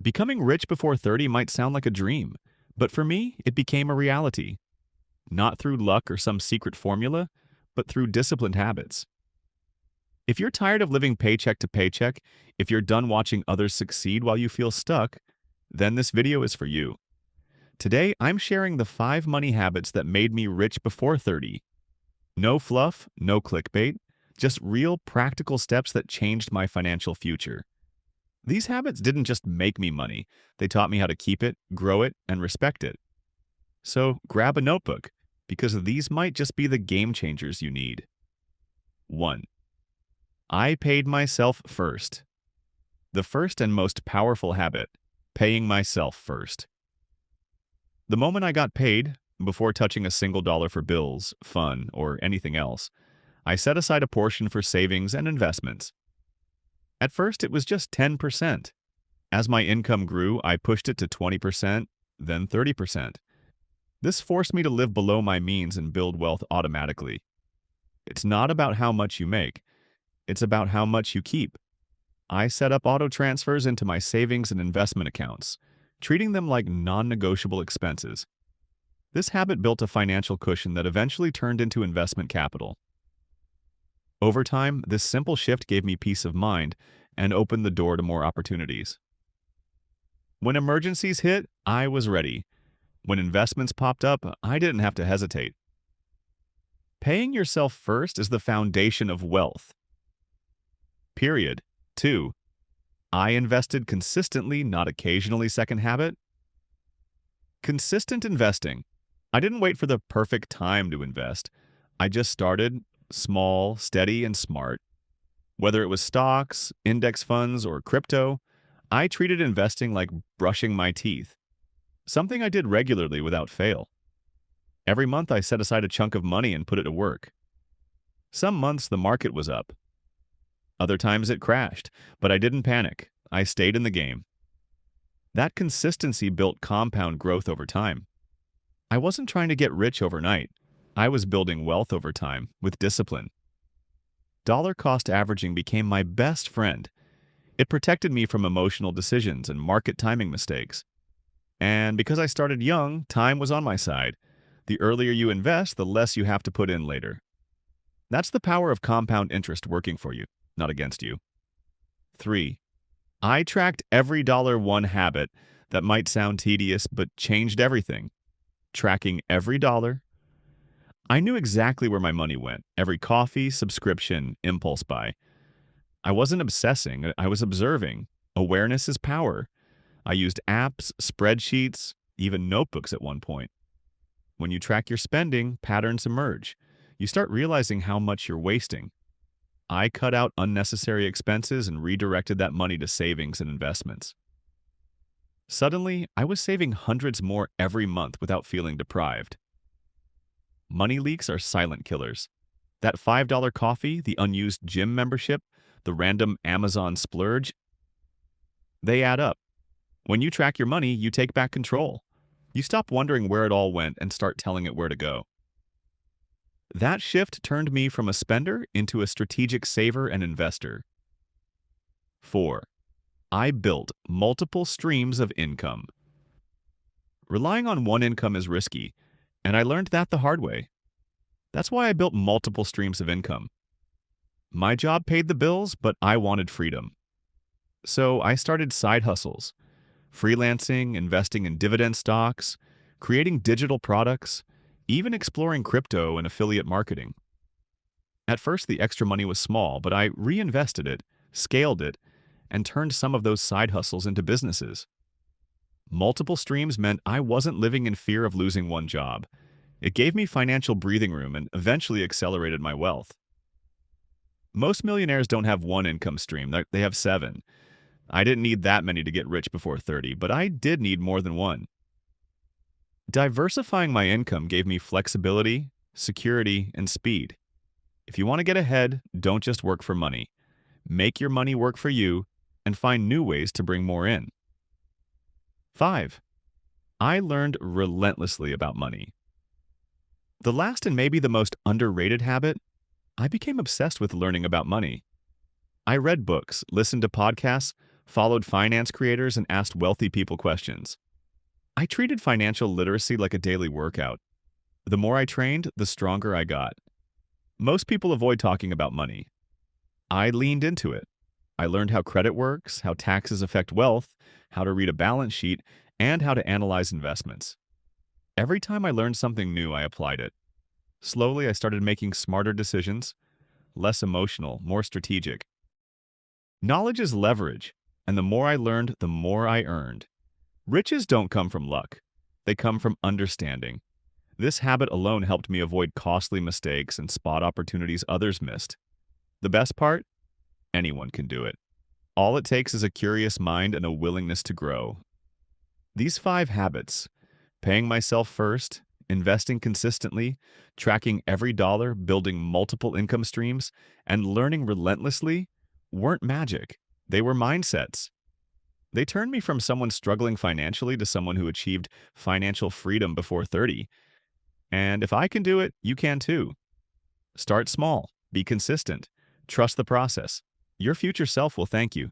Becoming rich before 30 might sound like a dream, but for me, it became a reality. Not through luck or some secret formula, but through disciplined habits. If you're tired of living paycheck to paycheck, if you're done watching others succeed while you feel stuck, then this video is for you. Today, I'm sharing the 5 money habits that made me rich before 30. No fluff, no clickbait, just real practical steps that changed my financial future. These habits didn't just make me money, they taught me how to keep it, grow it, and respect it. So grab a notebook, because these might just be the game changers you need. 1. I paid myself first. The first and most powerful habit, paying myself first. The moment I got paid, before touching a single dollar for bills, fun, or anything else, I set aside a portion for savings and investments. At first, it was just 10%. As my income grew, I pushed it to 20%, then 30%. This forced me to live below my means and build wealth automatically. It's not about how much you make, it's about how much you keep. I set up auto transfers into my savings and investment accounts, treating them like non-negotiable expenses. This habit built a financial cushion that eventually turned into investment capital. Over time, this simple shift gave me peace of mind and opened the door to more opportunities. When emergencies hit, I was ready. When investments popped up, I didn't have to hesitate. Paying yourself first is the foundation of wealth. Period. 2. I invested consistently, not occasionally. Second habit. Consistent investing. I didn't wait for the perfect time to invest. I just started, small, steady, and smart. Whether it was stocks, index funds, or crypto, I treated investing like brushing my teeth. Something I did regularly without fail. Every month I set aside a chunk of money and put it to work. Some months the market was up. Other times it crashed, but I didn't panic. I stayed in the game. That consistency built compound growth over time. I wasn't trying to get rich overnight. I was building wealth over time with discipline. Dollar cost averaging became my best friend. It protected me from emotional decisions and market timing mistakes. And because I started young, time was on my side. The earlier you invest, the less you have to put in later. That's the power of compound interest working for you, not against you. 3. I tracked every dollar. One habit that might sound tedious but changed everything. Tracking every dollar. I knew exactly where my money went, every coffee, subscription, impulse buy. I wasn't obsessing, I was observing. Awareness is power. I used apps, spreadsheets, even notebooks at one point. When you track your spending, patterns emerge. You start realizing how much you're wasting. I cut out unnecessary expenses and redirected that money to savings and investments. Suddenly, I was saving hundreds more every month without feeling deprived. Money leaks are silent killers. That $5 coffee, the unused gym membership, the random Amazon splurge, they add up. When you track your money, you take back control. You stop wondering where it all went and start telling it where to go. That shift turned me from a spender into a strategic saver and investor. 4. I built multiple streams of income. Relying on one income is risky, and I learned that the hard way. That's why I built multiple streams of income. My job paid the bills, but I wanted freedom. So I started side hustles, freelancing, investing in dividend stocks, creating digital products, even exploring crypto and affiliate marketing. At first, the extra money was small, but I reinvested it, scaled it, and turned some of those side hustles into businesses. Multiple streams meant I wasn't living in fear of losing one job. It gave me financial breathing room and eventually accelerated my wealth. Most millionaires don't have one income stream, they have 7. I didn't need that many to get rich before 30, but I did need more than one. Diversifying my income gave me flexibility, security, and speed. If you want to get ahead, don't just work for money. Make your money work for you and find new ways to bring more in. 5. I learned relentlessly about money. The last and maybe the most underrated habit, I became obsessed with learning about money. I read books, listened to podcasts, followed finance creators, and asked wealthy people questions. I treated financial literacy like a daily workout. The more I trained, the stronger I got. Most people avoid talking about money. I leaned into it. I learned how credit works, how taxes affect wealth, how to read a balance sheet, and how to analyze investments. Every time I learned something new, I applied it. Slowly, I started making smarter decisions, less emotional, more strategic. Knowledge is leverage, and the more I learned, the more I earned. Riches don't come from luck. They come from understanding. This habit alone helped me avoid costly mistakes and spot opportunities others missed. The best part? Anyone can do it. All it takes is a curious mind and a willingness to grow. These 5 habits, paying myself first, investing consistently, tracking every dollar, building multiple income streams, and learning relentlessly, weren't magic. They were mindsets. They turned me from someone struggling financially to someone who achieved financial freedom before 30. And if I can do it, you can too. Start small, be consistent, trust the process. Your future self will thank you.